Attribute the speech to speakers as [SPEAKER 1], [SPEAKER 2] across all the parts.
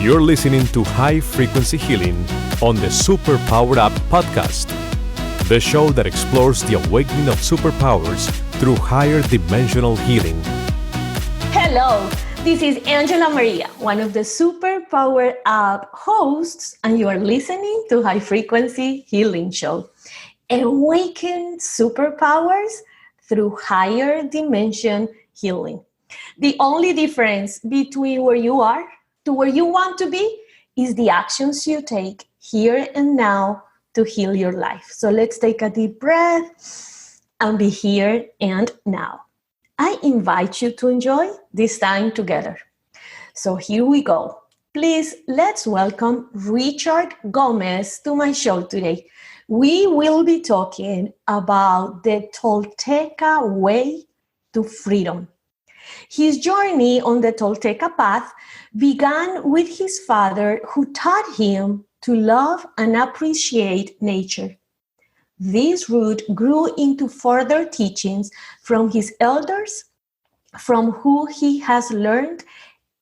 [SPEAKER 1] You're listening to High Frequency Healing on the Super Powered Up podcast, the show that explores the awakening of superpowers through higher dimensional healing.
[SPEAKER 2] Hello, this is AngelaMaría, one of the Super Powered Up hosts, and you are listening to High Frequency Healing Show. Awaken superpowers through higher dimension healing. The only difference between where you are to where you want to be is the actions you take here and now to heal your life. So let's take a deep breath and be here and now. I invite you to enjoy this time together. So here we go. Please, let's welcome Richard Gomez to my show today. We will be talking about the Tolteca Way to freedom. His journey on the Tolteca path began with his father, who taught him to love and appreciate nature. This root grew into further teachings from his elders, from who he has learned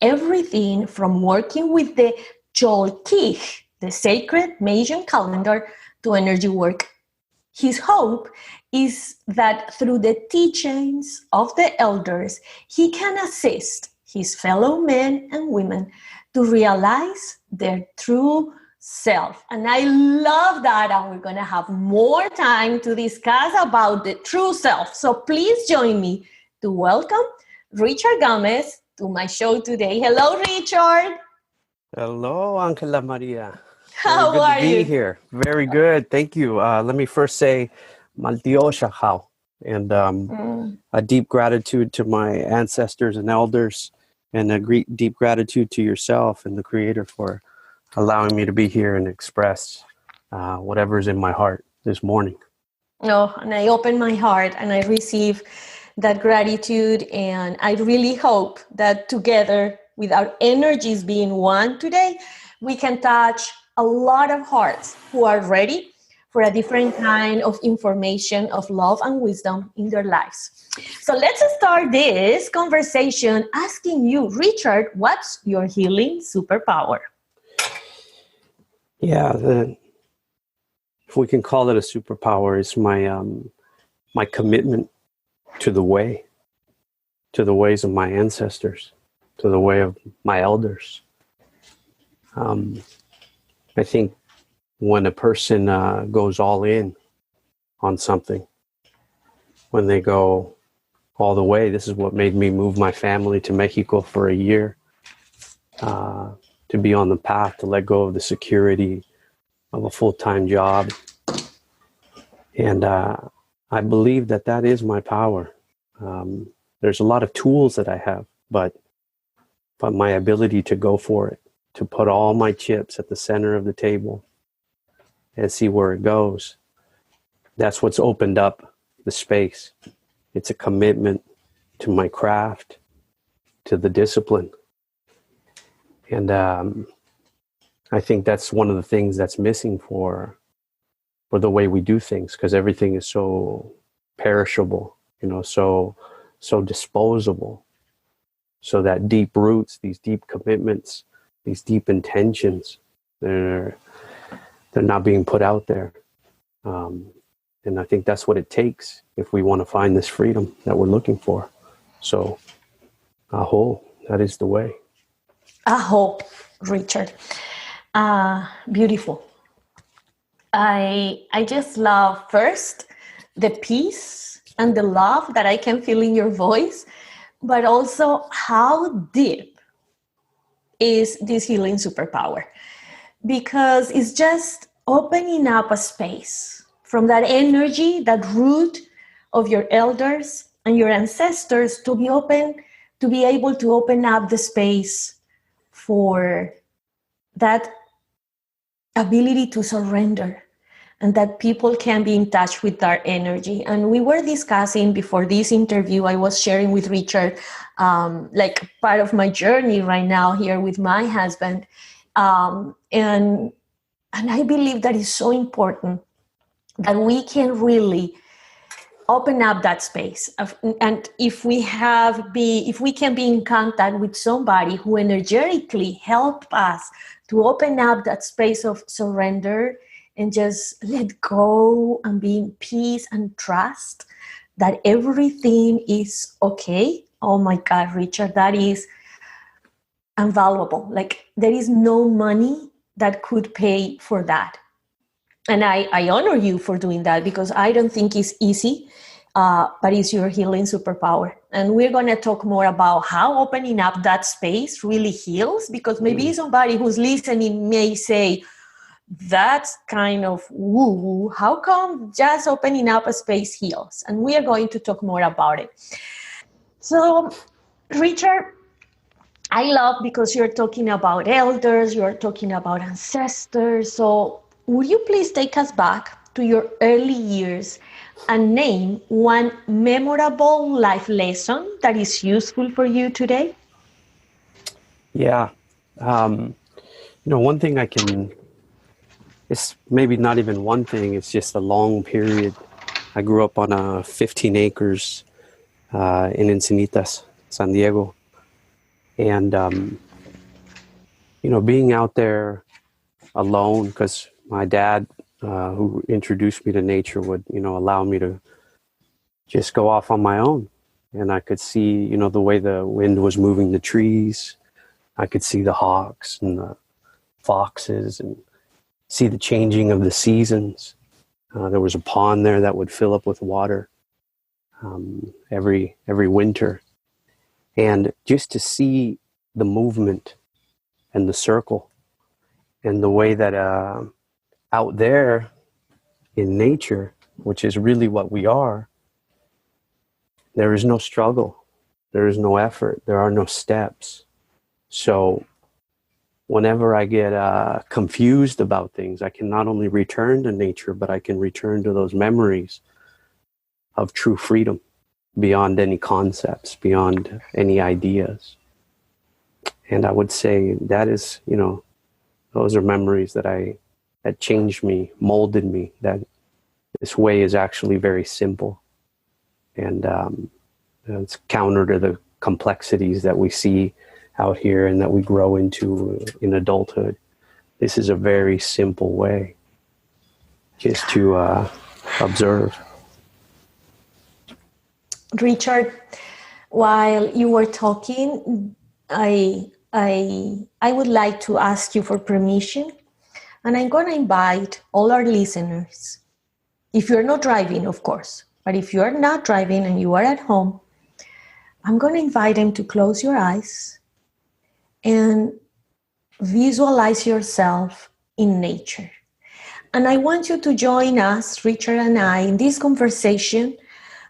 [SPEAKER 2] everything from working with the Cholq'ij, the sacred Mayan calendar, to energy work. His hope is that through the teachings of the elders, he can assist his fellow men and women to realize their true self. And I love that, and we're going to have more time to discuss about the true self. So please join me to welcome Richard Gomez to my show today. Hello, Richard.
[SPEAKER 3] Hello, AngelaMaría.
[SPEAKER 2] How are you?
[SPEAKER 3] Be here. Very good. Thank you. Let me first say, Maldiosha, and a deep gratitude to my ancestors and elders, and a deep gratitude to yourself and the Creator for allowing me to be here and express whatever's in my heart this morning.
[SPEAKER 2] Oh, and I open my heart and I receive that gratitude, and I really hope that together, with our energies being one today, we can touch a lot of hearts who are ready for a different kind of information of love and wisdom in their lives. So let's start this conversation asking you, Richard, what's your healing superpower?
[SPEAKER 3] Yeah, if we can call it a superpower, it's my commitment to the way, to the ways of my ancestors, to the way of my elders. I think when a person goes all in on something, when they go all the way, this is what made me move my family to Mexico for a year, to be on the path to let go of the security of a full-time job. And I believe that is my power. There's a lot of tools that I have, but my ability to go for it, to put all my chips at the center of the table and see where it goes. That's what's opened up the space. It's a commitment to my craft, to the discipline. And I think that's one of the things that's missing for the way we do things, because everything is so perishable, so disposable. So that deep roots, these deep commitments, these deep intentions, they're not being put out there. And I think that's what it takes if we want to find this freedom that we're looking for. So, aho, that is the way.
[SPEAKER 2] Aho, Richard. Beautiful. I just love, first, the peace and the love that I can feel in your voice, but also how deep is this healing superpower, because it's just opening up a space from that energy, that root of your elders and your ancestors, to be able to open up the space for that ability to surrender, and that people can be in touch with our energy. And we were discussing before this interview, I was sharing with Richard, like part of my journey right now here with my husband. And I believe that is so important, that we can really open up that space and if we can be in contact with somebody who energetically help us to open up that space of surrender and just let go and be in peace and trust that everything is okay. Oh my God, Richard, that is invaluable. Like there is no money that could pay for that. And I honor you for doing that because I don't think it's easy, but it's your healing superpower. And we're going to talk more about how opening up that space really heals, because maybe somebody who's listening may say, that's kind of woo-woo. How come just opening up a space heals? And we are going to talk more about it. So, Richard, I love because you're talking about elders, you're talking about ancestors. So would you please take us back to your early years and name one memorable life lesson that is useful for you today?
[SPEAKER 3] Yeah. One thing it's maybe not even one thing, it's just a long period. I grew up on 15 acres in Encinitas, San Diego. And, being out there alone, because my dad, who introduced me to nature, would, allow me to just go off on my own. And I could see, the way the wind was moving the trees. I could see the hawks and the foxes and see the changing of the seasons. There was a pond there that would fill up with water every winter. And just to see the movement and the circle and the way that out there in nature, which is really what we are, there is no struggle. There is no effort. There are no steps. So whenever I get confused about things, I can not only return to nature, but I can return to those memories of true freedom beyond any concepts, beyond any ideas. And I would say that is, those are memories that changed me, molded me, that this way is actually very simple. And it's counter to the complexities that we see out here and that we grow into in adulthood. This is a very simple way just to observe.
[SPEAKER 2] Richard, while you were talking, I would like to ask you for permission, and I'm going to invite all our listeners, if you're not driving, of course, but if you're not driving and you are at home, I'm going to invite them to close your eyes and visualize yourself in nature. And I want you to join us, Richard and I, in this conversation,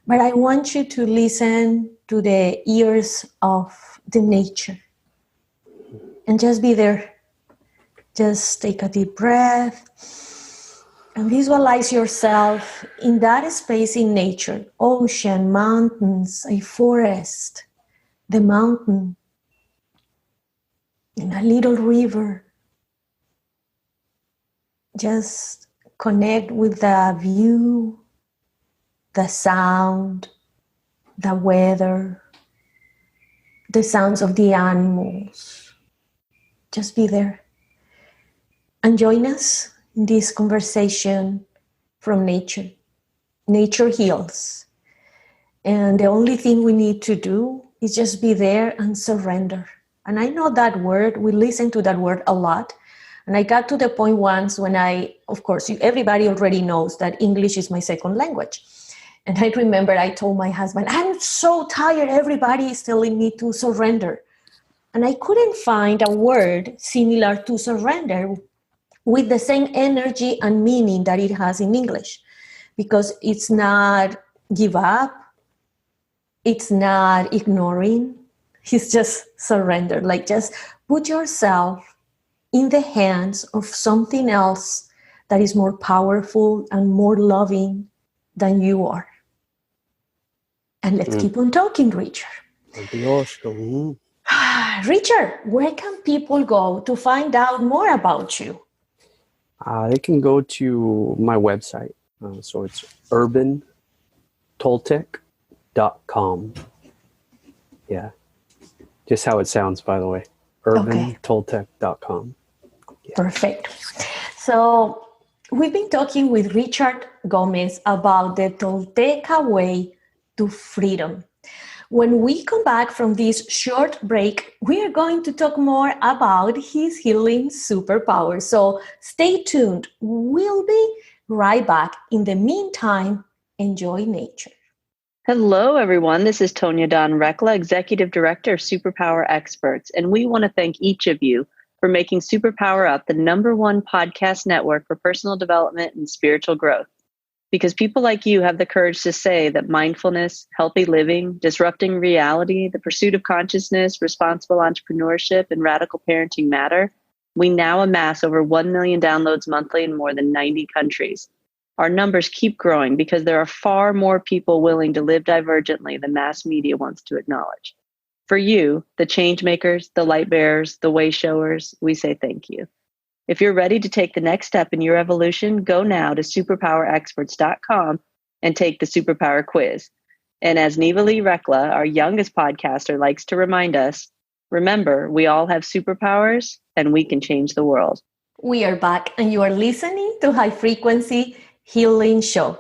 [SPEAKER 2] but I want you to listen to the ears of the nature and just be there. Just take a deep breath and visualize yourself in that space in nature. Ocean, mountains, a forest, the mountain, in a little river. Just connect with the view, the sound, the weather, the sounds of the animals. Just be there. And join us in this conversation from nature. Nature heals. And the only thing we need to do is just be there and surrender. And I know that word, we listen to that word a lot. And I got to the point once when of course, everybody already knows that English is my second language. And I remember I told my husband, I'm so tired, everybody is telling me to surrender. And I couldn't find a word similar to surrender with the same energy and meaning that it has in English. Because it's not give up, it's not ignoring, it's just surrender. Like just put yourself in the hands of something else that is more powerful and more loving than you are. And let's keep on talking, Richard. Richard, where can people go to find out more about you?
[SPEAKER 3] They can go to my website. So it's urban Toltec.com. Yeah. Just how it sounds, by the way. UrbanToltec.com.
[SPEAKER 2] Yeah. Perfect. So we've been talking with Richard Gomez about the Tolteca Way to freedom. When we come back from this short break, we are going to talk more about his healing superpower. So stay tuned. We'll be right back. In the meantime, enjoy nature.
[SPEAKER 4] Hello, everyone. This is Tonya Don Rekla, Executive Director of Superpower Experts, and we want to thank each of you for making Superpower Up the #1 podcast network for personal development and spiritual growth. Because people like you have the courage to say that mindfulness, healthy living, disrupting reality, the pursuit of consciousness, responsible entrepreneurship, and radical parenting matter, we now amass over 1 million downloads monthly in more than 90 countries. Our numbers keep growing because there are far more people willing to live divergently than mass media wants to acknowledge. For you, the change makers, the light bearers, the way showers, we say thank you. If you're ready to take the next step in your evolution, go now to superpowerexperts.com and take the Superpower Quiz. And as Nivali Rekla, our youngest podcaster, likes to remind us, remember, we all have superpowers and we can change the world.
[SPEAKER 2] We are back and you are listening to High Frequency Healing Show.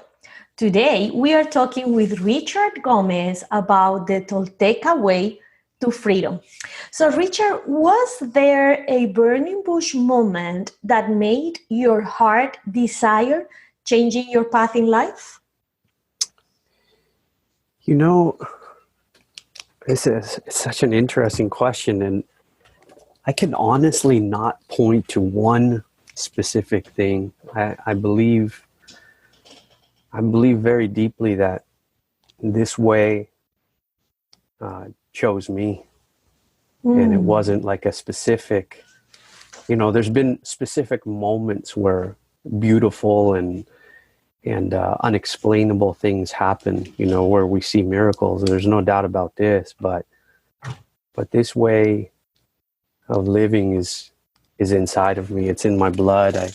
[SPEAKER 2] Today, we are talking with Richard Gomez about the Tolteca Way to freedom. So, Richard, was there a burning bush moment that made your heart desire changing your path in life?
[SPEAKER 3] You know, it's such an interesting question, and I can honestly not point to one specific thing. I believe very deeply that this way chose me. And it wasn't like a specific, there's been specific moments where beautiful and unexplainable things happen, where we see miracles. There's no doubt about this, but this way of living is inside of me. It's in my blood. I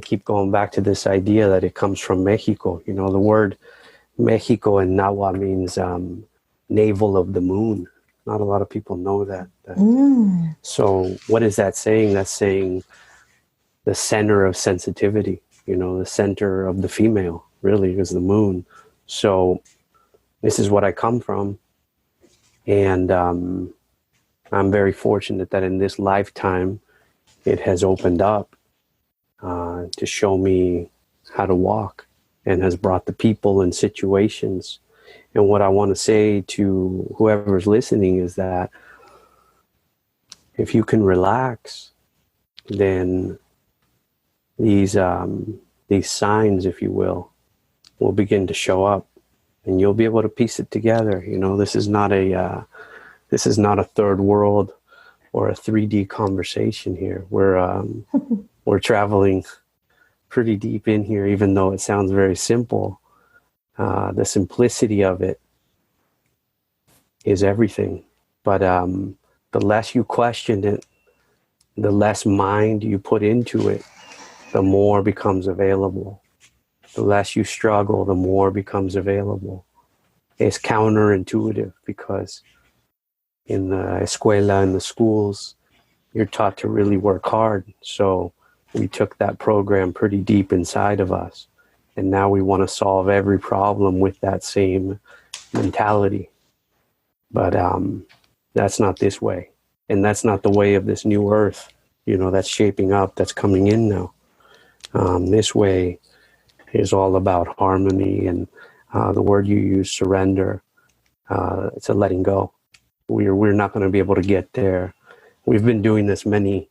[SPEAKER 3] keep going back to this idea that it comes from Mexico. The word Mexico in Nahua means navel of the moon. Not a lot of people know that. So what is that saying? That's saying the center of sensitivity, the center of the female really is the moon. So this is what I come from. And I'm very fortunate that in this lifetime, it has opened up to show me how to walk and has brought the people and situations. And what I want to say to whoever's listening is that if you can relax, then these signs, if you will begin to show up, and you'll be able to piece it together. This is not a third world or a 3D conversation here. We're traveling pretty deep in here, even though it sounds very simple. The simplicity of it is everything. But the less you question it, the less mind you put into it, the more becomes available. The less you struggle, the more becomes available. It's counterintuitive because in the escuela, in the schools, you're taught to really work hard. So we took that program pretty deep inside of us. And now we want to solve every problem with that same mentality. But that's not this way. And that's not the way of this new earth, that's shaping up, that's coming in now. This way is all about harmony and the word you use, surrender. It's a letting go. We're not going to be able to get there. We've been doing this many,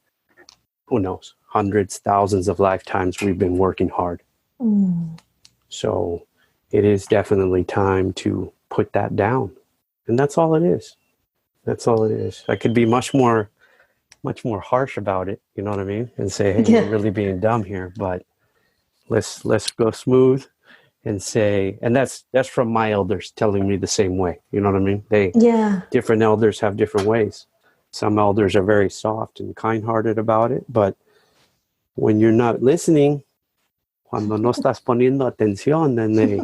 [SPEAKER 3] who knows, hundreds, thousands of lifetimes. We've been working hard. So it is definitely time to put that down. And that's all it is. That's all it is. I could be much more harsh about it, you know what I mean? And say, hey, you're really being dumb here. But let's go smooth and say, and that's from my elders telling me the same way. You know what I mean? Different elders have different ways. Some elders are very soft and kind-hearted about it, but when you're not listening, cuando no estás poniendo atención, then they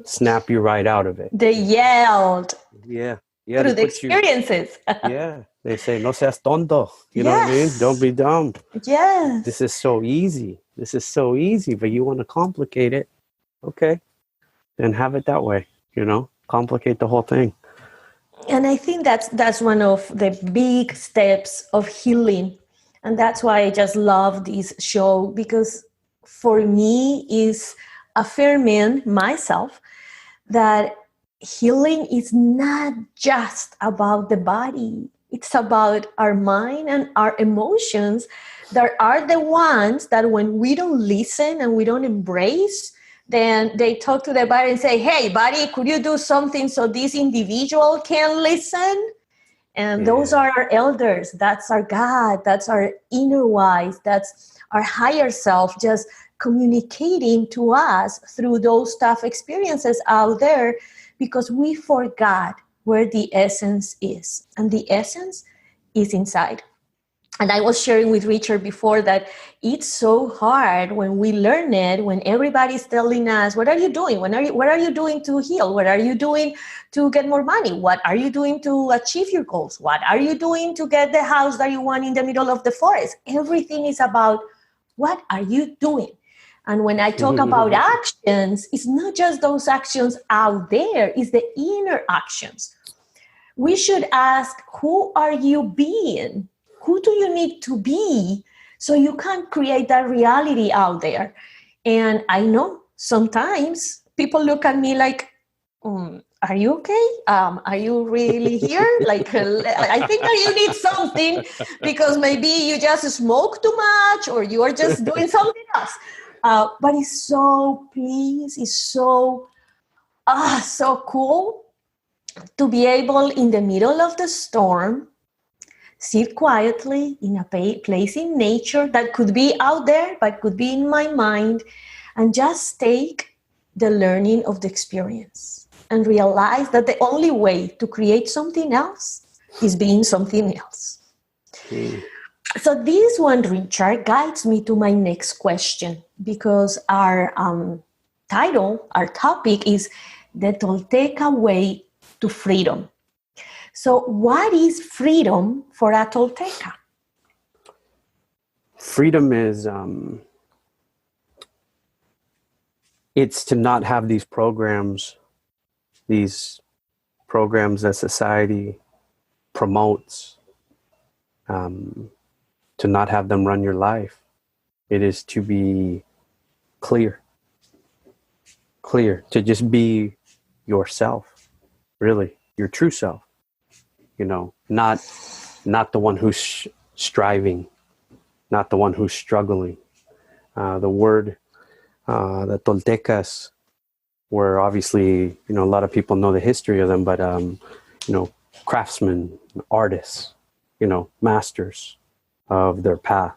[SPEAKER 3] snap you right out of it.
[SPEAKER 2] They yelled
[SPEAKER 3] Yeah.
[SPEAKER 2] through the experiences.
[SPEAKER 3] Yeah. They say, no seas tonto. You know what I mean? Don't be dumb.
[SPEAKER 2] Yes.
[SPEAKER 3] This is so easy. This is so easy, but you want to complicate it. Okay. Then have it that way, complicate the whole thing.
[SPEAKER 2] And I think that's one of the big steps of healing. And that's why I just love this show, because for me is affirming myself that healing is not just about the body. It's about our mind and our emotions that are the ones that when we don't listen and we don't embrace, then they talk to the body and say, hey, body, could you do something so this individual can listen? And those are our elders. That's our God. That's our inner wise. That's our higher self just communicating to us through those tough experiences out there, because we forgot where the essence is. And the essence is inside. And I was sharing with Richard before that it's so hard when we learn it, when everybody's telling us, what are you doing? What are you doing to heal? What are you doing to get more money? What are you doing to achieve your goals? What are you doing to get the house that you want in the middle of the forest? Everything is about what are you doing? And when I talk about actions, it's not just those actions out there, it's the inner actions. We should ask, who are you being? Who do you need to be so you can create that reality out there? And I know sometimes people look at me like, are you okay? Are you really here? Like, I think that you need something because maybe you just smoke too much or you are just doing something else. But it's so pleased, it's so cool to be able in the middle of the storm, sit quietly in a place in nature that could be out there, but could be in my mind, and just take the learning of the experience and realize that the only way to create something else is being something else. So this one, Richard, guides me to my next question, because our topic is the Tolteca Way to Freedom. So what is freedom for a Tolteca?
[SPEAKER 3] Freedom is, it's to not have these programs that society promotes, to not have them run your life. It is to be clear, to just be yourself, really, your true self. Not the one who's striving, not the one who's struggling. The word, the Toltecas were obviously, a lot of people know the history of them, but, craftsmen, artists, masters of their path,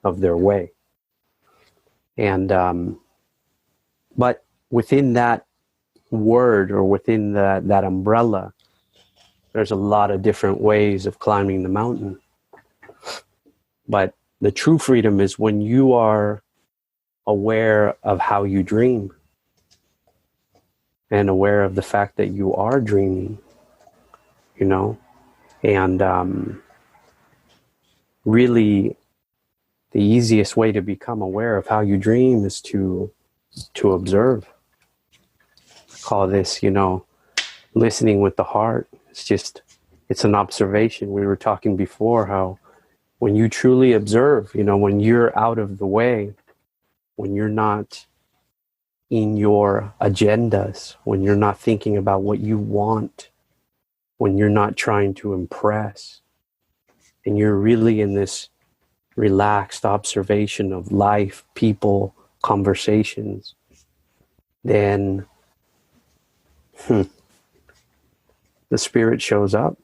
[SPEAKER 3] of their way. And, but within that word, or within that umbrella, there's a lot of different ways of climbing the mountain. But the true freedom is when you are aware of how you dream and aware of the fact that you are dreaming, and really the easiest way to become aware of how you dream is to observe. I call this, listening with the heart. It's an observation. We were talking before how when you truly observe, when you're out of the way, when you're not in your agendas, when you're not thinking about what you want, when you're not trying to impress, and you're really in this relaxed observation of life, people, conversations, then the spirit shows up.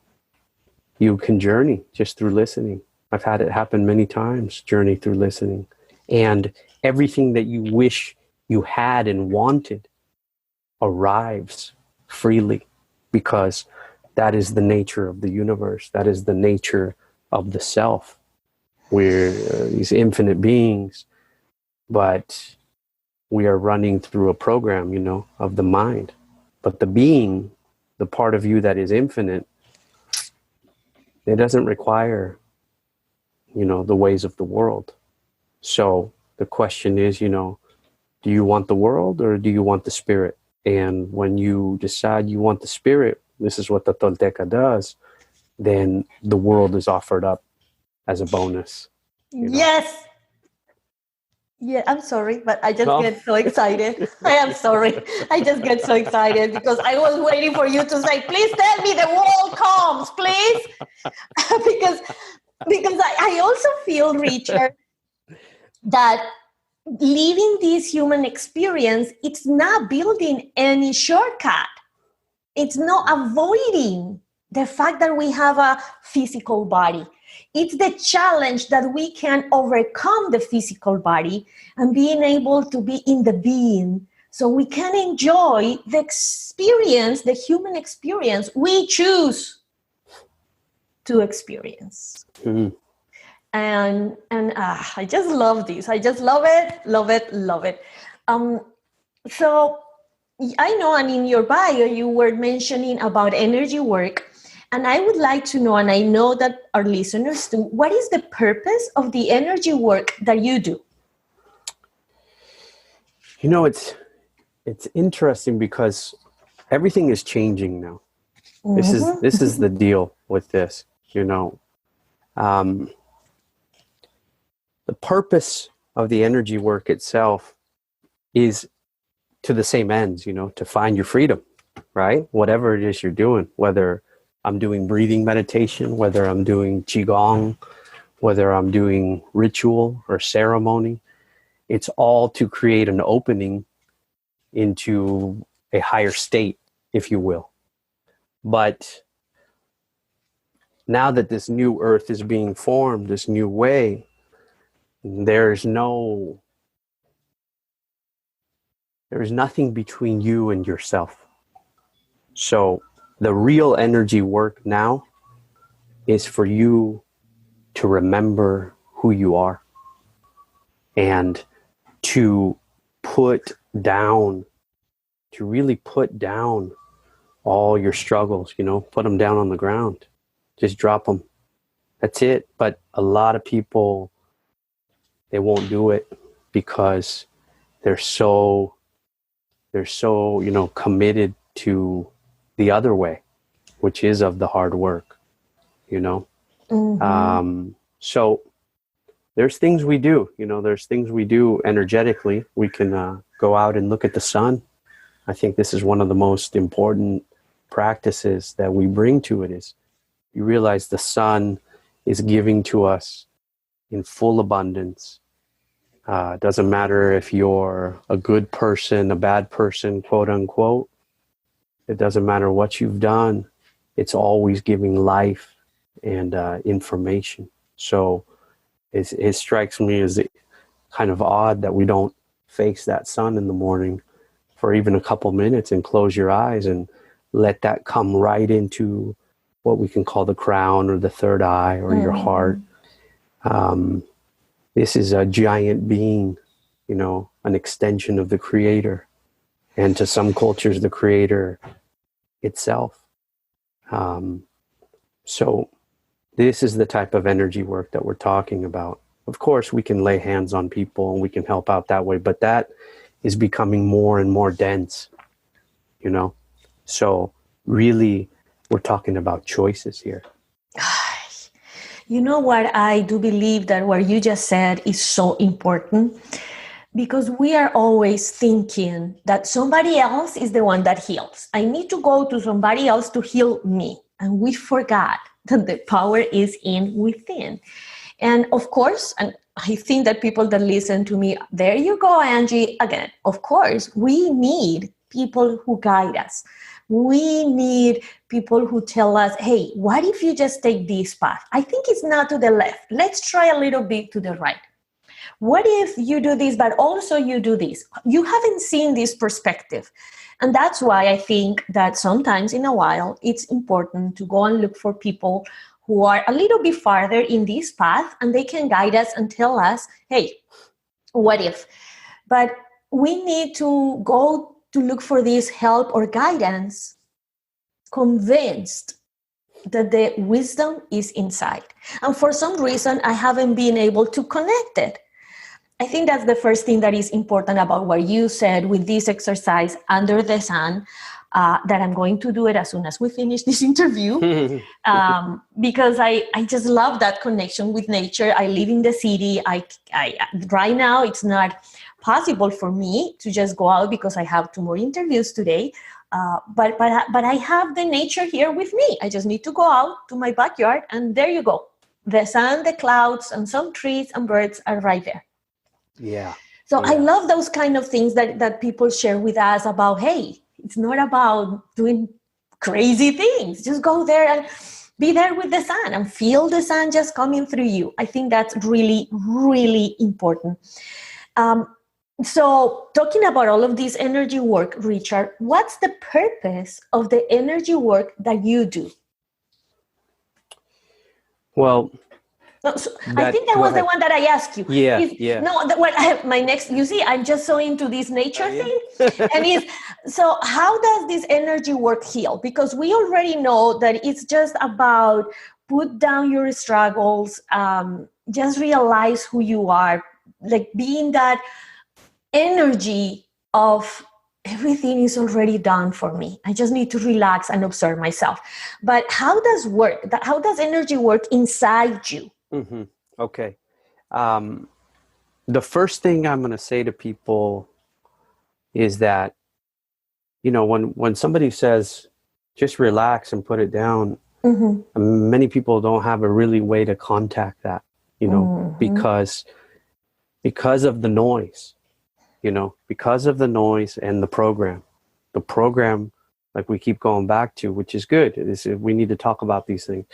[SPEAKER 3] You can journey just through listening. I've had it happen many times, journey through listening. And everything that you wish you had and wanted arrives freely, because that is the nature of the universe. That is the nature of the self. We're these infinite beings, but we are running through a program, of the mind. But the being, the part of you that is infinite, it doesn't require, the ways of the world. So the question is, do you want the world or do you want the spirit? And when you decide you want the spirit, this is what the Tolteca does, then the world is offered up as a bonus.
[SPEAKER 2] Yes. Yeah, I'm sorry, but I just get so excited. I am sorry. I just get so excited because I was waiting for you to say, please tell me the world comes, please. because I also feel, Richard, that living this human experience, it's not building any shortcut. It's not avoiding the fact that we have a physical body. It's the challenge that we can overcome the physical body and being able to be in the being so we can enjoy the experience, the human experience we choose to experience.
[SPEAKER 3] Mm-hmm.
[SPEAKER 2] And I just love this. I just love it. So I know, and in your bio, you were mentioning about energy work. And I would like to know, and I know that our listeners do, what is the purpose of the energy work that you do?
[SPEAKER 3] It's interesting because everything is changing now. Mm-hmm. This is the deal with this, the purpose of the energy work itself is to the same ends, to find your freedom, right? Whatever it is you're doing, whether I'm doing breathing meditation, whether I'm doing Qigong, whether I'm doing ritual or ceremony, it's all to create an opening into a higher state, if you will. But now that this new earth is being formed, this new way, there's nothing between you and yourself. So the real energy work now is for you to remember who you are and to really put down all your struggles, put them down on the ground. Just drop them. That's it. But a lot of people, they won't do it because they're so committed to the other way, which is of the hard work, Mm-hmm. So there's things we do, there's things we do energetically. We can go out and look at the sun. I think this is one of the most important practices that we bring to it is you realize the sun is giving to us in full abundance. Doesn't matter if you're a good person, a bad person, quote unquote. It doesn't matter what you've done. It's always giving life and information. So it strikes me as kind of odd that we don't face that sun in the morning for even a couple minutes and close your eyes and let that come right into what we can call the crown or the third eye or your heart. This is a giant being, an extension of the creator. And to some cultures, the creator itself. So this is the type of energy work that we're talking about. Of course, we can lay hands on people and we can help out that way, but that is becoming more and more dense, So really, we're talking about choices here.
[SPEAKER 2] You know what? I do believe that what you just said is so important because we are always thinking that somebody else is the one that heals. I need to go to somebody else to heal me. And we forgot that the power is in within. And of course, and I think that people that listen to me, there you go, Angie, again, of course, we need people who guide us. We need people who tell us, hey, what if you just take this path? I think it's not to the left. Let's try a little bit to the right. What if you do this, but also you do this? You haven't seen this perspective. And that's why I think that sometimes in a while, it's important to go and look for people who are a little bit farther in this path and they can guide us and tell us, hey, what if? But we need to go to look for this help or guidance, convinced that the wisdom is inside. And for some reason, I haven't been able to connect it. I think that's the first thing that is important about what you said with this exercise under the sun, that I'm going to do it as soon as we finish this interview, because I just love that connection with nature. I live in the city. I right now, it's not possible for me to just go out because I have 2 more interviews today. But I have the nature here with me. I just need to go out to my backyard, and there you go. The sun, the clouds, and some trees and birds are right there.
[SPEAKER 3] Yeah.
[SPEAKER 2] So I love those kind of things that people share with us about, hey, it's not about doing crazy things. Just go there and be there with the sun and feel the sun just coming through you. I think that's really, really important. So talking about all of this energy work, Richard, what's the purpose of the energy work that you do?
[SPEAKER 3] Well,
[SPEAKER 2] no, so I think that was the one that I asked you.
[SPEAKER 3] Yeah.
[SPEAKER 2] No, my next, you see, I'm just so into this nature thing. And so how does this energy work heal? Because we already know that it's just about put down your struggles, just realize who you are, like being that energy of everything is already done for me. I just need to relax and observe myself. But how does energy work inside you?
[SPEAKER 3] Mm-hmm. Okay. The first thing I'm going to say to people is that, when somebody says, just relax and put it down, many people don't have a really way to contact that, because of the noise, because of the noise and the program, like we keep going back to, which is good. We need to talk about these things.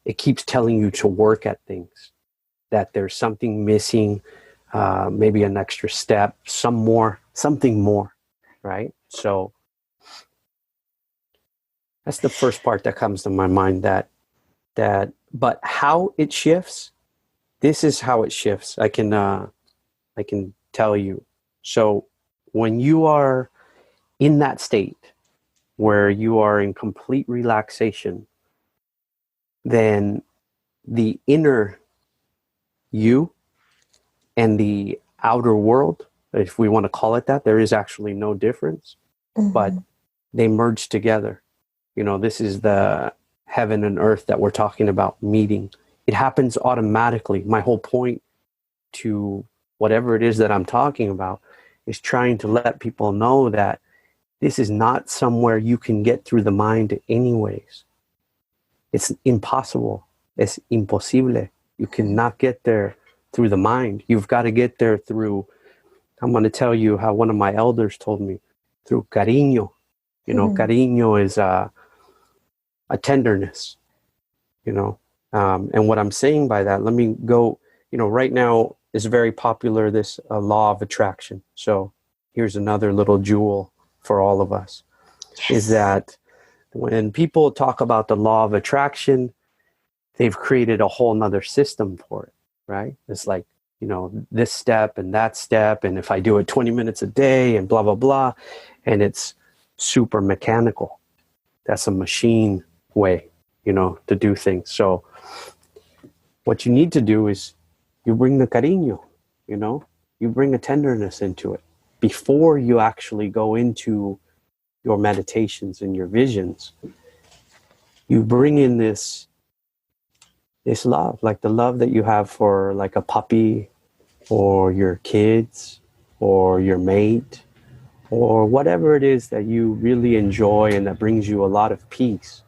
[SPEAKER 3] It keeps telling you to work at things, that there's something missing, maybe an extra step, something more, right? So that's the first part that comes to my mind, but how it shifts, this is how it shifts. I can tell you. So when you are in that state where you are in complete relaxation, then the inner you and the outer world, if we want to call it that, there is actually no difference, but they merge together. This is the heaven and earth that we're talking about meeting. It happens automatically. My whole point to whatever it is that I'm talking about is trying to let people know that this is not somewhere you can get through the mind anyways. It's impossible. Es imposible. You cannot get there through the mind. You've got to get there through, I'm going to tell you how one of my elders told me, through cariño. Cariño is a tenderness, and what I'm saying by that, let me go, right now is very popular, this law of attraction. So here's another little jewel for all of us, is that when people talk about the law of attraction, they've created a whole nother system for it, right? It's like, this step and that step, and if I do it 20 minutes a day and blah, blah, blah, and it's super mechanical. That's a machine way, to do things. So what you need to do is you bring the cariño, you bring a tenderness into it before you actually go into your meditations and your visions. You bring in this love, like the love that you have for like a puppy or your kids or your mate or whatever it is that you really enjoy and that brings you a lot of peace.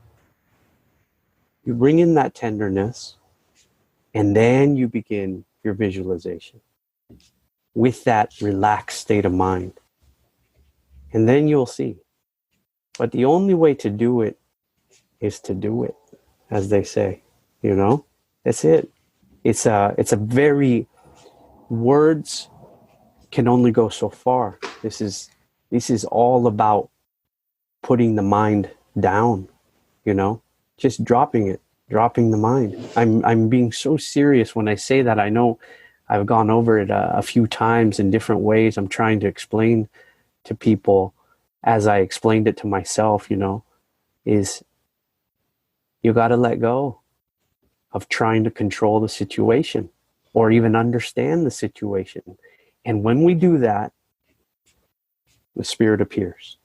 [SPEAKER 3] You bring in that tenderness, and then you begin your visualization with that relaxed state of mind. And then you'll see. But the only way to do it is to do it, as they say, That's it. It's a very, words can only go so far. This is all about putting the mind down, just dropping the mind. I'm being so serious when I say that. I know I've gone over it a few times in different ways. I'm trying to explain to people as I explained it to myself, is you got to let go of trying to control the situation or even understand the situation. And when we do that, the spirit appears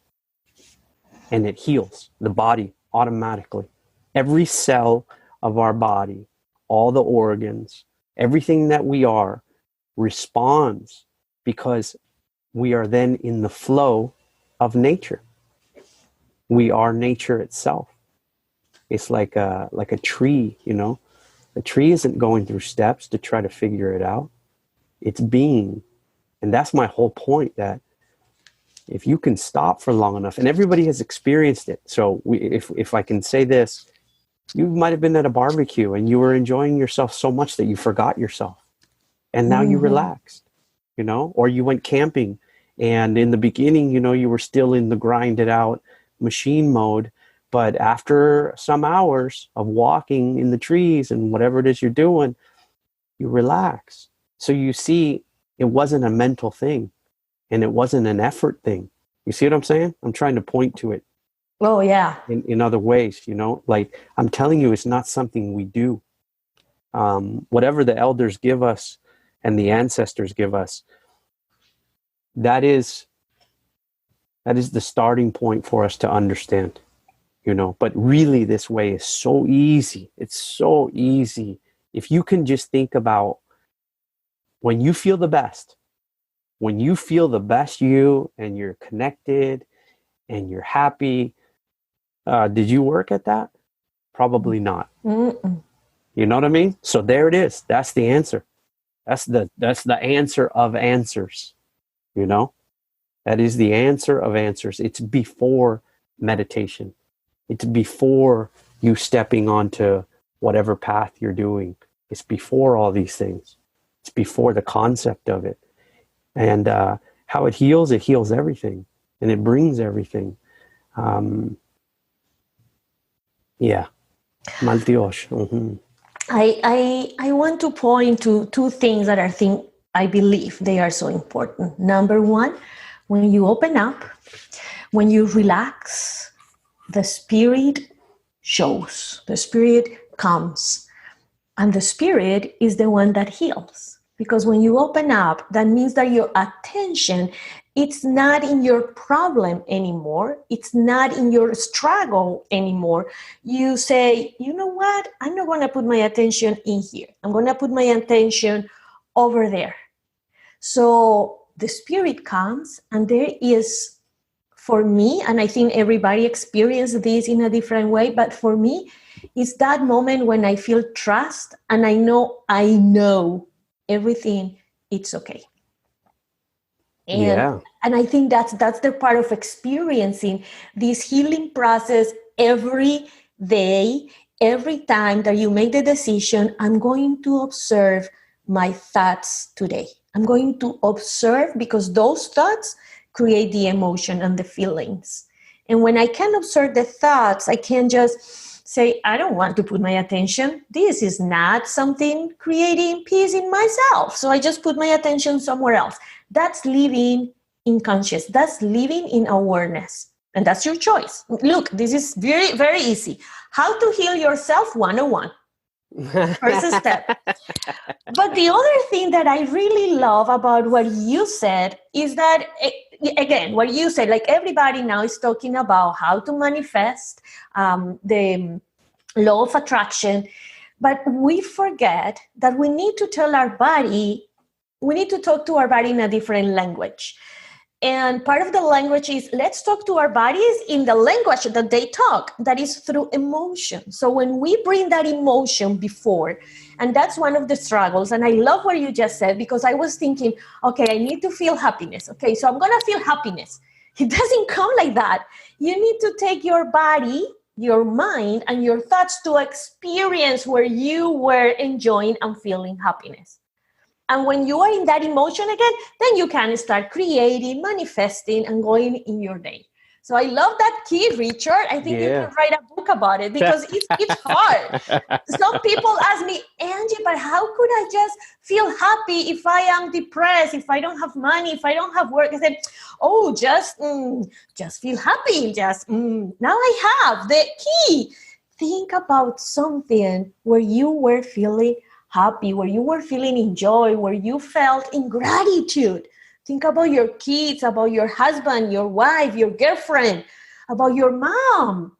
[SPEAKER 3] and it heals the body automatically. Every cell of our body, all the organs, everything that we are responds because we are then in the flow of nature. We are nature itself. It's like a tree, A tree isn't going through steps to try to figure it out. It's being. And that's my whole point, that if you can stop for long enough, and everybody has experienced it. So if I can say this, you might have been at a barbecue and you were enjoying yourself so much that you forgot yourself. And now you relaxed, or you went camping and in the beginning, you were still in the grinded out machine mode. But after some hours of walking in the trees and whatever it is you're doing, you relax. So you see, it wasn't a mental thing and it wasn't an effort thing. You see what I'm saying? I'm trying to point to it.
[SPEAKER 2] Oh, yeah.
[SPEAKER 3] In other ways, like I'm telling you, it's not something we do. Whatever the elders give us and the ancestors give us, that is the starting point for us to understand, but really this way is so easy. It's so easy. If you can just think about when you feel the best you and you're connected and you're happy, did you work at that? Probably not.
[SPEAKER 2] Mm-mm.
[SPEAKER 3] You know what I mean? So there it is. That's the answer. That's the answer of answers. That is the answer of answers. It's before meditation. It's before you stepping onto whatever path you're doing. It's before all these things. It's before the concept of it. And how it heals everything. And it brings everything. Yeah. Maltiosh. Mm-hmm.
[SPEAKER 2] I want to point to two things that I believe they are so important. Number one, when you open up, when you relax, the spirit shows, the spirit comes, and the spirit is the one that heals. Because when you open up, that means that your attention, it's not in your problem anymore. It's not in your struggle anymore. You say, you know what? I'm not going to put my attention in here. I'm going to put my attention over there. So the spirit comes, and there is, for me, and I think everybody experiences this in a different way, but for me, it's that moment when I feel trust and I know everything, it's okay. And I think that's the part of experiencing this healing process every day, every time that you make the decision, I'm going to observe my thoughts today. I'm going to observe, because those thoughts create the emotion and the feelings. And when I can observe the thoughts, I can just say, I don't want to put my attention. This is not something creating peace in myself. So I just put my attention somewhere else. That's living in conscious. That's living in awareness. And that's your choice. Look, this is very, very easy. How to heal yourself 101. First step. But the other thing that I really love about what you said is that, again, what you said, like everybody now is talking about how to manifest the law of attraction, but we forget that we need to tell our body, we need to talk to our body in a different language. And part of the language is, let's talk to our bodies in the language that they talk, that is through emotion. So when we bring that emotion before, and that's one of the struggles, and I love what you just said, because I was thinking, okay, I need to feel happiness. Okay, so I'm going to feel happiness. It doesn't come like that. You need to take your body, your mind, and your thoughts to experience where you were enjoying and feeling happiness. And when you are in that emotion again, then you can start creating, manifesting, and going in your day. So I love that key, Richard. I think you can write a book about it because it's hard. Some people ask me, Angie, but how could I just feel happy if I am depressed, if I don't have money, if I don't have work? I said, oh, just feel happy. Now I have the key. Think about something where you were feeling happy, where you were feeling in joy, where you felt in gratitude. Think about your kids, about your husband, your wife, your girlfriend, about your mom.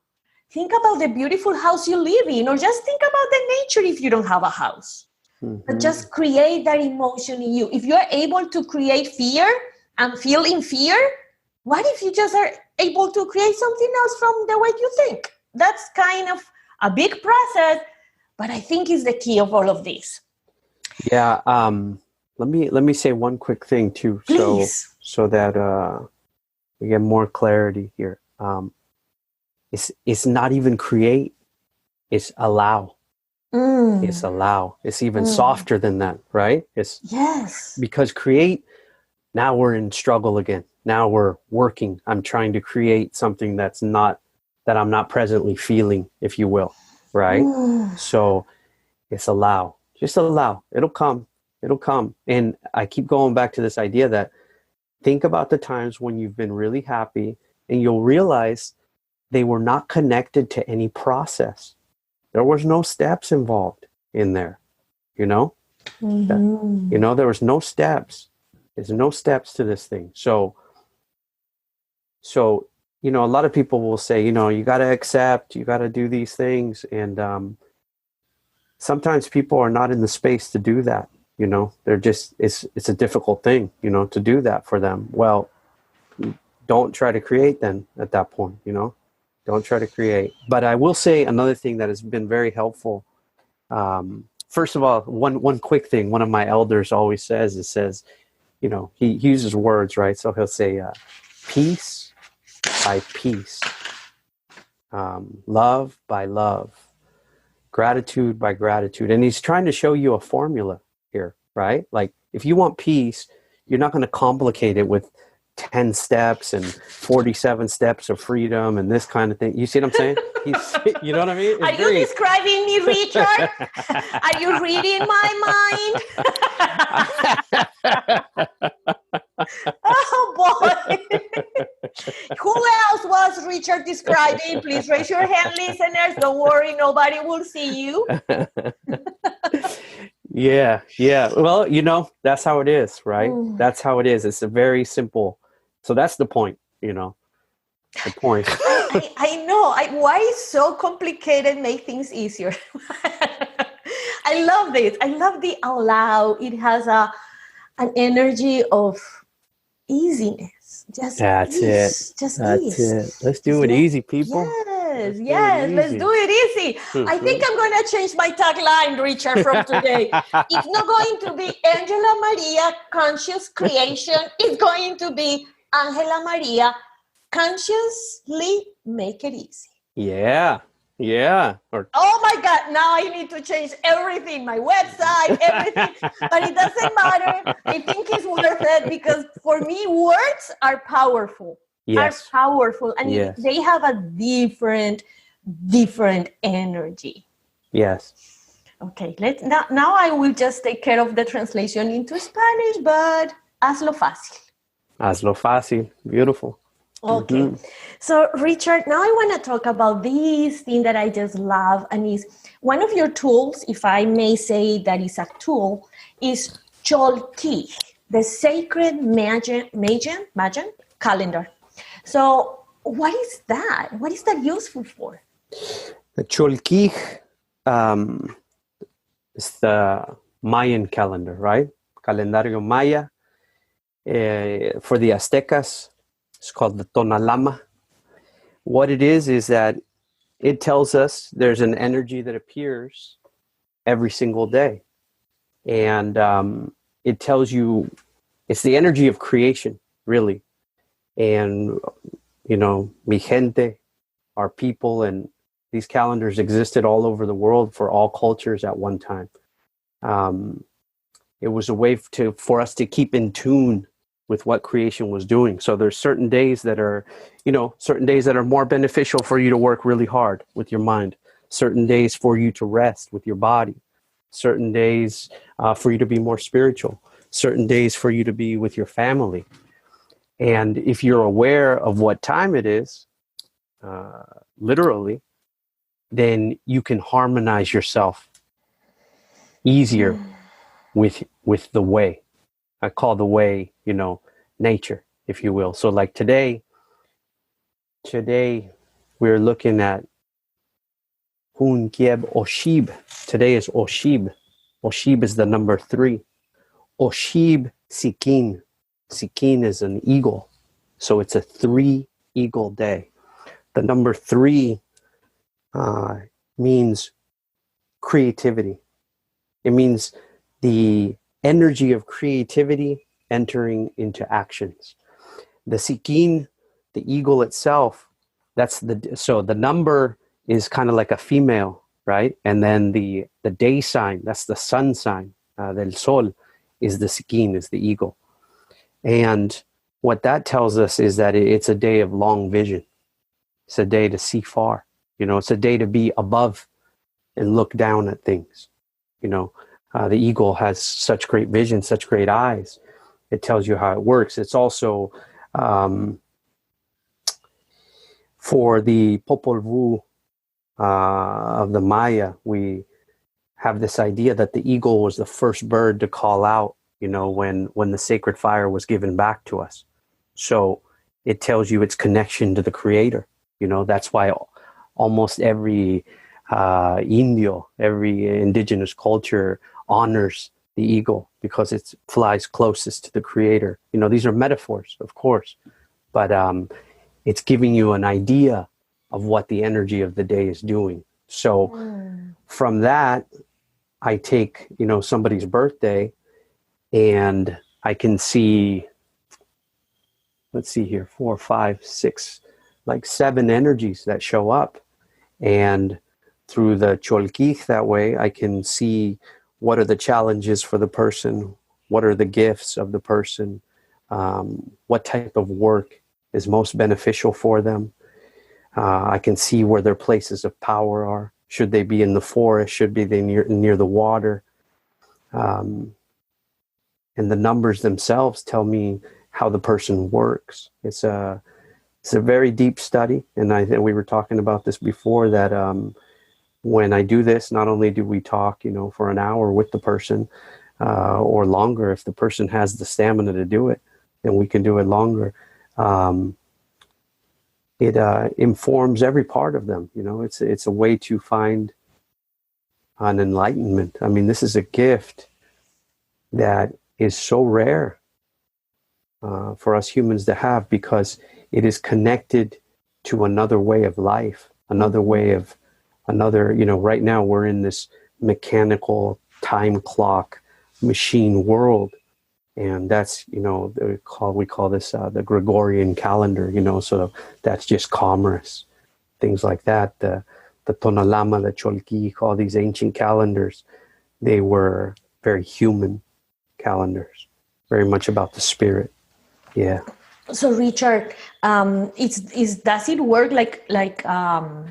[SPEAKER 2] Think about the beautiful house you live in, or just think about the nature if you don't have a house. But just create that emotion in you. If you're able to create fear and feel in fear, what if you just are able to create something else from the way you think? That's kind of a big process, but I think it's the key of all of this.
[SPEAKER 3] Yeah. Let me say one quick thing too, so that we get more clarity here. It's not even create; it's allow. It's allow. It's even softer than that, right? It's because create. Now we're in struggle again. Now we're working. I'm trying to create something that I'm not presently feeling, if you will, right? So it's allow. Just allow. It'll come. It'll come. And I keep going back to this idea that think about the times when you've been really happy and you'll realize they were not connected to any process. There was no steps involved in there, you know? There was no steps. There's no steps to this thing. So, a lot of people will say, you got to accept, you got to do these things. And sometimes people are not in the space to do that. They're just, it's a difficult thing, to do that for them. Well, don't try to create then at that point, don't try to create. But I will say another thing that has been very helpful. First of all, one quick thing, one of my elders always says, he uses words, right? So he'll say, peace by peace, love by love, gratitude by gratitude. And he's trying to show you a formula here, right? Like if you want peace, you're not going to complicate it with 10 steps and 47 steps of freedom and this kind of thing. You see what I'm saying? You know what I mean?
[SPEAKER 2] Are you describing me, Richard? Are you reading my mind? Oh boy. Who else was Richard describing? Please raise your hand, listeners. Don't worry, nobody will see you.
[SPEAKER 3] Yeah. Well, that's how it is, right? That's how it is. It's a very simple. So that's the point, the point.
[SPEAKER 2] I know. Why is so complicated make things easier? I love this. I love the allow. It has an energy of easiness.
[SPEAKER 3] That's
[SPEAKER 2] ease.
[SPEAKER 3] It. Let's do it easy, people.
[SPEAKER 2] Yes. Let's do it easy. I think I'm going to change my tagline, Richard, from today. It's not going to be AngelaMaría Conscious Creation. It's going to be AngelaMaría Consciously Make It Easy.
[SPEAKER 3] Yeah.
[SPEAKER 2] Oh my God, now I need to change everything, my website, everything. But it doesn't matter. I think it's worth it because for me, words are powerful.
[SPEAKER 3] Yes.
[SPEAKER 2] Are powerful. And they have a different energy.
[SPEAKER 3] Yes.
[SPEAKER 2] Okay, now I will just take care of the translation into Spanish, but hazlo fácil.
[SPEAKER 3] Hazlo fácil. Beautiful.
[SPEAKER 2] Okay. So, Richard, now I want to talk about this thing that I just love. And is one of your tools, if I may say that is a tool, is Cholq'ij, the sacred Mayan calendar. So what is that? What is that useful for?
[SPEAKER 3] The Cholq'ij is the Mayan calendar, right? Calendario Maya. For the Aztecas, it's called the Tonalama. What it is that it tells us there's an energy that appears every single day. And it tells you it's the energy of creation, really. And, mi gente, our people, and these calendars existed all over the world for all cultures at one time. It was a way for us to keep in tune with what creation was doing. So there's certain days that are, certain days that are more beneficial for you to work really hard with your mind, certain days for you to rest with your body, certain days for you to be more spiritual, certain days for you to be with your family. And if you're aware of what time it is, literally, then you can harmonize yourself easier with the way. I call the way, nature, if you will. So like today we're looking at Hun Kieb Oshib. Today is Oshib. Oshib is the number 3. Oshib Sikin. Sikin is an eagle. So it's a 3 eagle day. The number 3 means creativity. It means the energy of creativity entering into actions. The Sikin, the eagle itself, so the number is kind of like a female, right? And then the day sign, that's the sun sign, del sol, is the Sikin, is the eagle. And what that tells us is that it's a day of long vision. It's a day to see far. It's a day to be above and look down at things. The eagle has such great vision, such great eyes. It tells you how it works. It's also for the Popol Vuh of the Maya, we have this idea that the eagle was the first bird to call out, when the sacred fire was given back to us. So it tells you its connection to the creator. That's why almost every Indio, every indigenous culture honors the eagle, because it flies closest to the creator. These are metaphors, of course, but it's giving you an idea of what the energy of the day is doing. So from that, I take, somebody's birthday, and I can see, let's see here, 4, 5, 6, like 7 energies that show up. And through the Cholq'ij that way, I can see what are the challenges for the person, what are the gifts of the person, what type of work is most beneficial for them. I can see where their places of power are. Should they be in the forest? Should they be near the water? And the numbers themselves tell me how the person works. It's a very deep study, and I think we were talking about this before, that when I do this, not only do we talk, for an hour with the person, or longer. If the person has the stamina to do it, then we can do it longer. It informs every part of them. It's a way to find an enlightenment. I mean, this is a gift that is so rare for us humans to have, because it is connected to another way of life, another way of right now we're in this mechanical time clock machine world. And that's, we call this the Gregorian calendar, so that's just commerce, things like that. The Tonalama, the Cholq'ij, all these ancient calendars, they were very human calendars, very much about the spirit. Yeah.
[SPEAKER 2] So Richard, does it work like how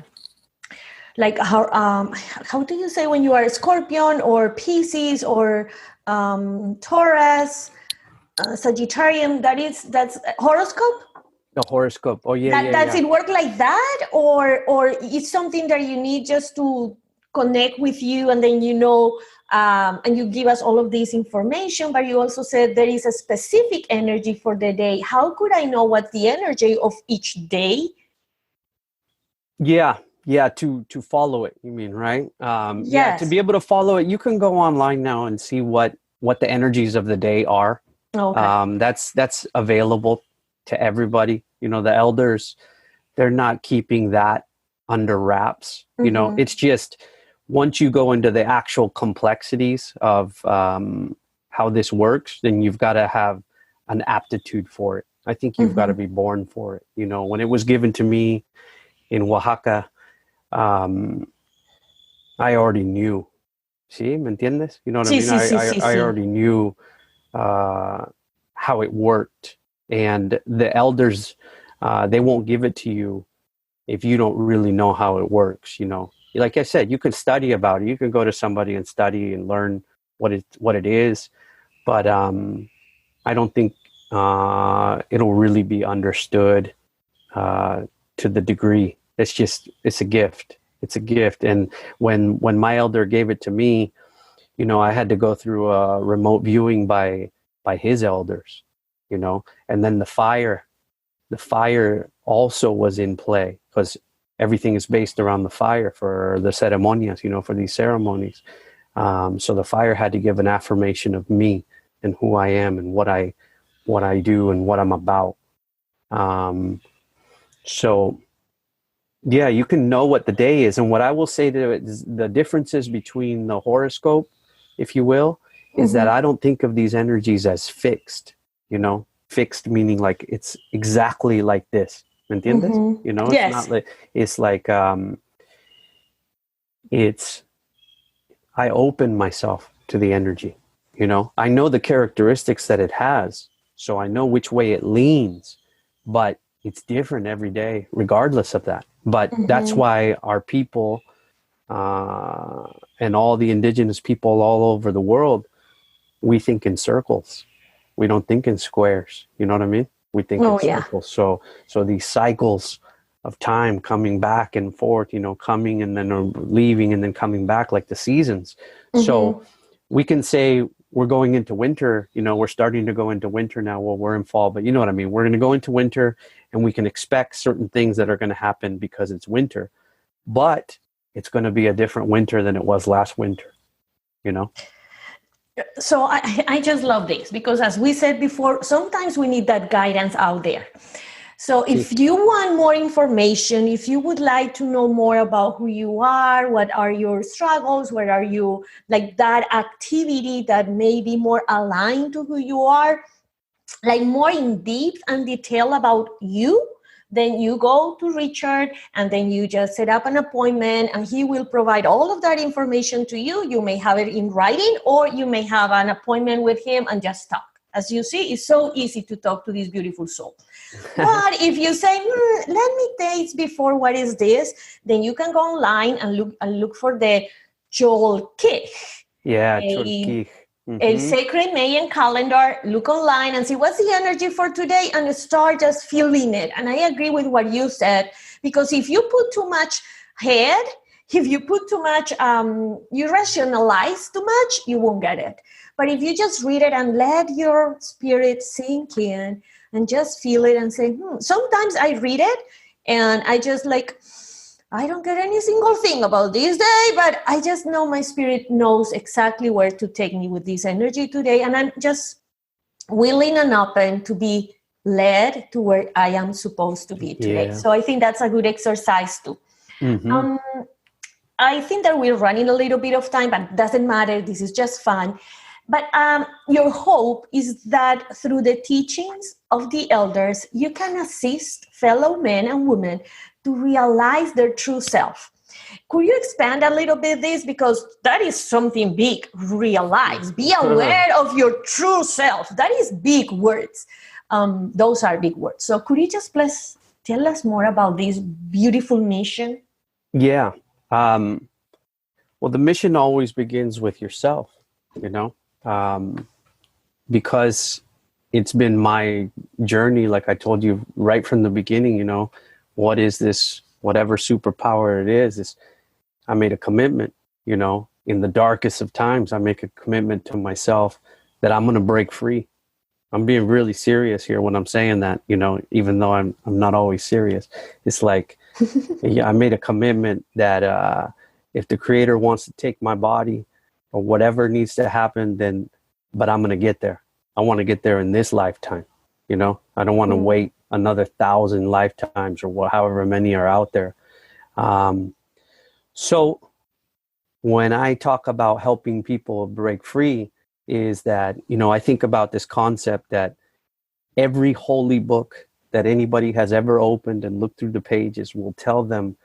[SPEAKER 2] do you say when you are a Scorpion or Pisces or Taurus, Sagittarius? That's horoscope.
[SPEAKER 3] The horoscope. Oh yeah.
[SPEAKER 2] Does it work like that, or it's something that you need just to connect with you, and then and you give us all of this information, but you also said there is a specific energy for the day. How could I know what the energy of each day?
[SPEAKER 3] Yeah, to follow it, you mean, right?
[SPEAKER 2] Yes.
[SPEAKER 3] Yeah, to be able to follow it, you can go online now and see what the energies of the day are. Okay. That's available to everybody. The elders, they're not keeping that under wraps. Mm-hmm. It's just, once you go into the actual complexities of how this works, then you've got to have an aptitude for it. I think you've got to be born for it. When it was given to me in Oaxaca, I already knew. ¿Sí? ¿Me entiendes? You know what I mean? I already knew how how it worked. And the elders, they won't give it to you if you don't really know how it works. Like I said, you can study about it. You can go to somebody and study and learn what it is. But I don't think it'll really be understood to the degree. It's a gift. It's a gift. And when my elder gave it to me, I had to go through a remote viewing by his elders, and then the fire also was in play, because everything is based around the fire for the ceremonias, for these ceremonies. So the fire had to give an affirmation of me and who I am and what I do and what I'm about. So yeah, you can know what the day is. And what I will say to it is the differences between the horoscope, if you will, is that I don't think of these energies as fixed, fixed meaning like it's exactly like this. ¿Me entiendes? It's
[SPEAKER 2] Yes.
[SPEAKER 3] not like, it's like, I open myself to the energy, I know the characteristics that it has, so I know which way it leans, but it's different every day, regardless of that. But that's why our people, and all the indigenous people all over the world, we think in circles. We don't think in squares. You know what I mean? We think in circles. So these cycles of time coming back and forth, coming and then leaving and then coming back, like the seasons. So we can say we're going into winter, we're starting to go into winter now. Well, we're in fall, but you know what I mean? We're going to go into winter, and we can expect certain things that are going to happen because it's winter. But it's going to be a different winter than it was last winter,
[SPEAKER 2] So I just love this, because as we said before, sometimes we need that guidance out there. So if you want more information, if you would like to know more about who you are, what are your struggles, what are you, like that activity that may be more aligned to who you are, like more in depth and detail about you, then you go to Richard, and then you just set up an appointment, and he will provide all of that information to you. You may have it in writing, or you may have an appointment with him and just talk. As you see, it's so easy to talk to this beautiful soul. But if you say, let me taste before, what is this? Then you can go online and look for the Cholq'ij.
[SPEAKER 3] Yeah, Cholq'ij.
[SPEAKER 2] A sacred Mayan calendar. Look online and see what's the energy for today, and start just feeling it. And I agree with what you said, because if you put too much head, if you put too much, you rationalize too much, you won't get it. But if you just read it and let your spirit sink in and just feel it and say, sometimes I read it and I just I don't get any single thing about this day, but I just know my spirit knows exactly where to take me with this energy today. And I'm just willing and open to be led to where I am supposed to be today.
[SPEAKER 3] Yeah.
[SPEAKER 2] So I think that's a good exercise too. I think that we're running a little bit of time, but it doesn't matter. This is just fun. But your hope is that through the teachings of the elders, you can assist fellow men and women to realize their true self. Could you expand a little bit this? Because that is something big. Realize, be aware of your true self. That is big words. Those are big words. So could you just please tell us more about this beautiful mission?
[SPEAKER 3] Yeah. Well, the mission always begins with yourself, because it's been my journey, like I told you right from the beginning, what is this, whatever superpower it is I made a commitment, in the darkest of times, I make a commitment to myself that I'm going to break free. I'm being really serious here when I'm saying that, even though I'm not always serious. It's like, I made a commitment that if the Creator wants to take my body or whatever needs to happen, but I'm going to get there. I want to get there in this lifetime. I don't want to wait another 1,000 lifetimes or however many are out there. So when I talk about helping people break free, is that, I think about this concept that every holy book that anybody has ever opened and looked through the pages will tell them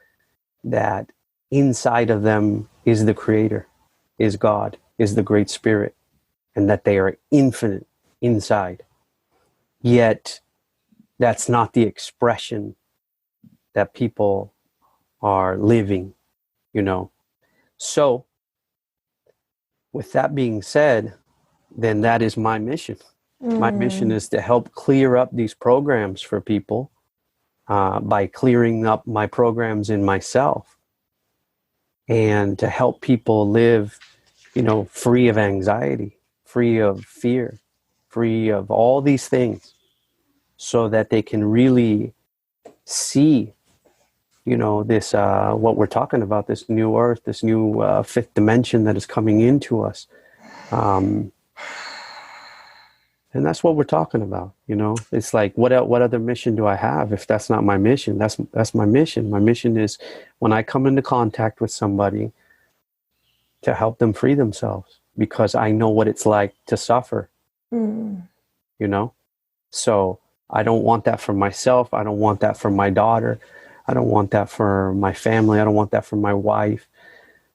[SPEAKER 3] that inside of them is the Creator, is God, is the Great Spirit, and that they are infinite inside. Yet that's not the expression that people are living, you know. So with that being said, then that is my mission. My mission is to help clear up these programs for people by clearing up my programs in myself, and to help people live, you know, free of anxiety, free of fear, free of all these things, so that they can really see, you know, this, what we're talking about, this new earth, this new fifth dimension that is coming into us. And that's what we're talking about, you know. It's like, what other mission do I have if that's not my mission? That's my mission. My mission is, when I come into contact with somebody, to help them free themselves, because I know what it's like to suffer, you know. So I don't want that for myself. I don't want that for my daughter. I don't want that for my family. I don't want that for my wife.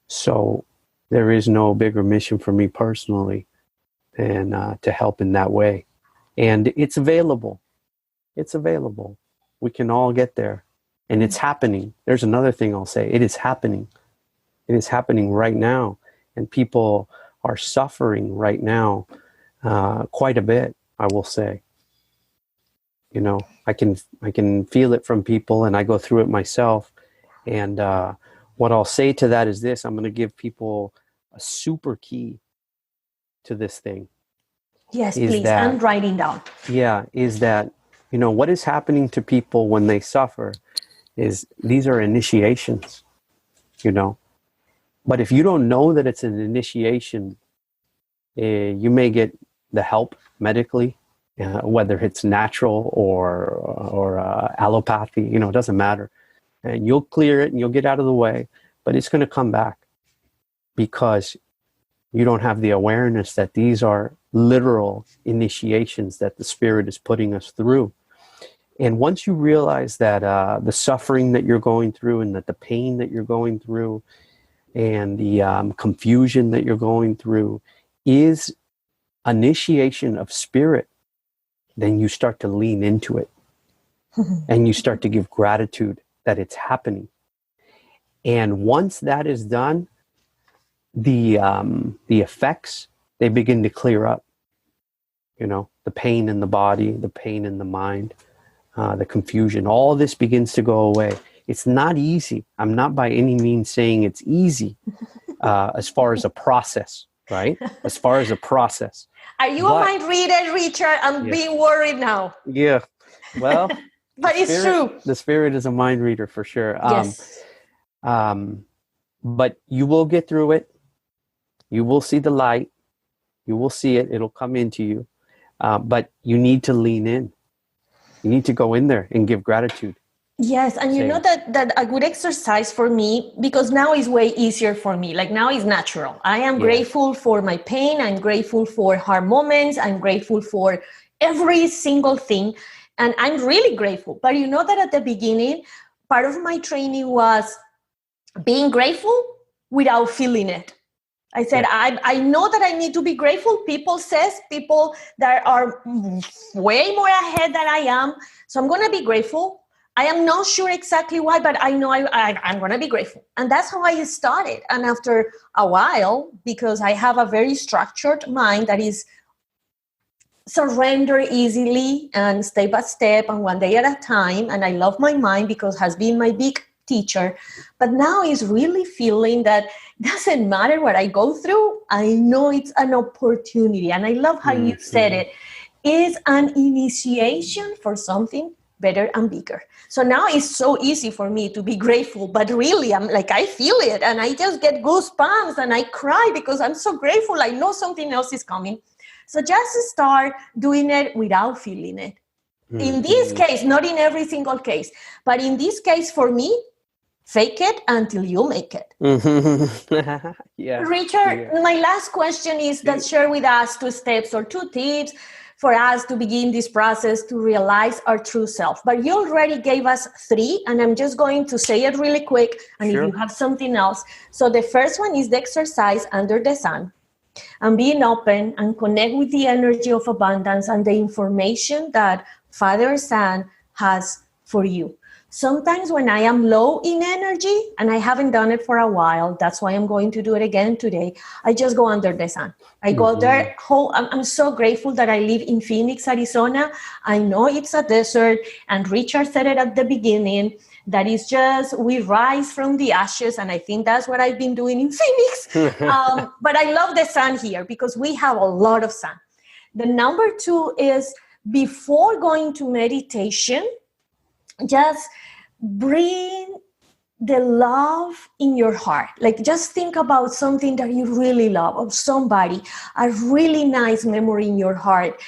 [SPEAKER 3] So there is no bigger mission for me personally than to help in that way. And it's available. It's available. We can all get there. And it's happening. There's another thing I'll say. It is happening. It is happening right now. And people are suffering right now quite a bit, I will say. You know, I can feel it from people, and I go through it myself. And what I'll say to that is this: I'm going to give people a super key to this thing.
[SPEAKER 2] Yes, please. I'm writing down.
[SPEAKER 3] Yeah, is that, you know, what is happening to people when they suffer is these are initiations, you know. But if you don't know that it's an initiation, you may get the help medically, whether it's natural or allopathy, you know, it doesn't matter. And you'll clear it and you'll get out of the way, but it's going to come back because you don't have the awareness that these are literal initiations that the Spirit is putting us through. And once you realize that the suffering that you're going through, and that the pain that you're going through, and the confusion that you're going through is initiation of Spirit, then you start to lean into it. And you start to give gratitude that it's happening. And once that is done, the effects, they begin to clear up. You know, the pain in the body, the pain in the mind, the confusion, all this begins to go away. It's not easy. I'm not by any means saying it's easy as far as a process, right? As far as a process.
[SPEAKER 2] Are you a mind reader, Richard? I'm being worried now.
[SPEAKER 3] Yeah. Well,
[SPEAKER 2] but it's true.
[SPEAKER 3] The Spirit is a mind reader for sure.
[SPEAKER 2] Yes.
[SPEAKER 3] But you will get through it. You will see the light. You will see it. It'll come into you. But you need to lean in. You need to go in there and give gratitude.
[SPEAKER 2] Yes, and you know that a good exercise for me, because now is way easier for me. Like now is natural. I am grateful for my pain. I'm grateful for hard moments. I'm grateful for every single thing. And I'm really grateful. But you know that at the beginning, part of my training was being grateful without feeling it. I said, I know that I need to be grateful. People that are way more ahead than I am. So I'm going to be grateful. I am not sure exactly why, but I know I'm going to be grateful. And that's how I started. And after a while, because I have a very structured mind that is surrender easily and step by step and one day at a time. And I love my mind because it has been my big teacher. But now is really feeling that it doesn't matter what I go through. I know it's an opportunity. And I love how you said it. It's an initiation for something better and bigger. So now it's so easy for me to be grateful, but really I'm like, I feel it and I just get goosebumps and I cry because I'm so grateful. I know something else is coming. So just start doing it without feeling it. In this case, not in every single case, but in this case for me, fake it until you make it. Richard, my last question is that share with us 2 steps or 2 tips for us to begin this process to realize our true self. But you already gave us 3, and I'm just going to say it really quick. And if you have something else. So the first one is the exercise under the sun. and being open and connect with the energy of abundance and the information that Father Sun has for you. Sometimes when I am low in energy, and I haven't done it for a while, that's why I'm going to do it again today, I just go under the sun. I go there. I'm so grateful that I live in Phoenix, Arizona. I know it's a desert, and Richard said it at the beginning, that is just, we rise from the ashes, and I think that's what I've been doing in Phoenix. But I love the sun here because we have a lot of sun. The number 2 is, before going to meditation, just bring the love in your heart. Like, just think about something that you really love, of somebody, a really nice memory in your heart.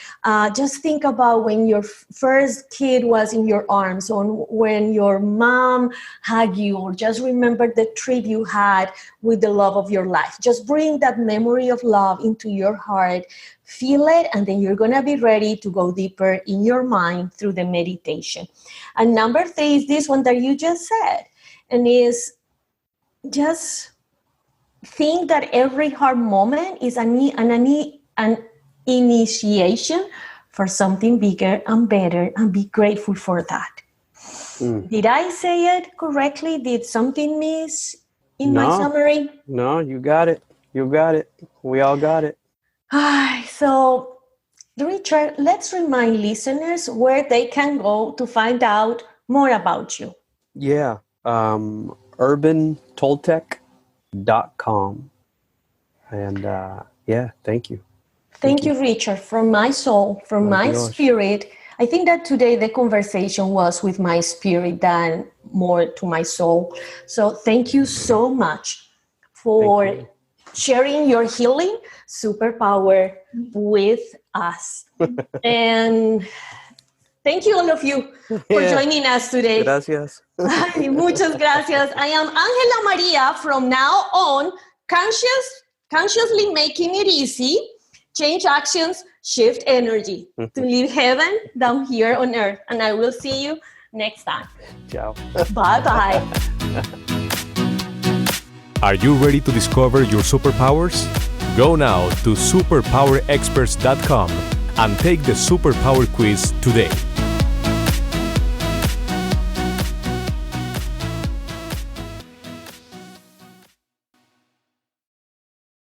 [SPEAKER 2] Just think about when your first kid was in your arms, or when your mom hugged you, or just remember the trip you had with the love of your life. Just bring that memory of love into your heart, feel it, and then you're going to be ready to go deeper in your mind through the meditation. And number 3 is this one that you just said, and is just think that every hard moment is an initiation for something bigger and better, and be grateful for that. Did I say it correctly? Did something miss in my summary?
[SPEAKER 3] No, you got it. You got it. We all got it.
[SPEAKER 2] So, Richard, let's remind listeners where they can go to find out more about you.
[SPEAKER 3] Yeah. urbantoltec.com. And thank you.
[SPEAKER 2] Thank you, Richard, from my soul, from my spirit. I think that today the conversation was with my spirit than more to my soul. So thank you so much for sharing your healing superpower with us. And thank you, all of you, for joining us today.
[SPEAKER 3] Gracias.
[SPEAKER 2] Muchas gracias. I am AngelaMaría. From now on, consciously making it easy, change actions, shift energy to live heaven down here on earth. And I will see you next time.
[SPEAKER 3] Ciao.
[SPEAKER 2] Bye-bye.
[SPEAKER 1] Are you ready to discover your superpowers? Go now to superpowerexperts.com and take the Superpower Quiz today.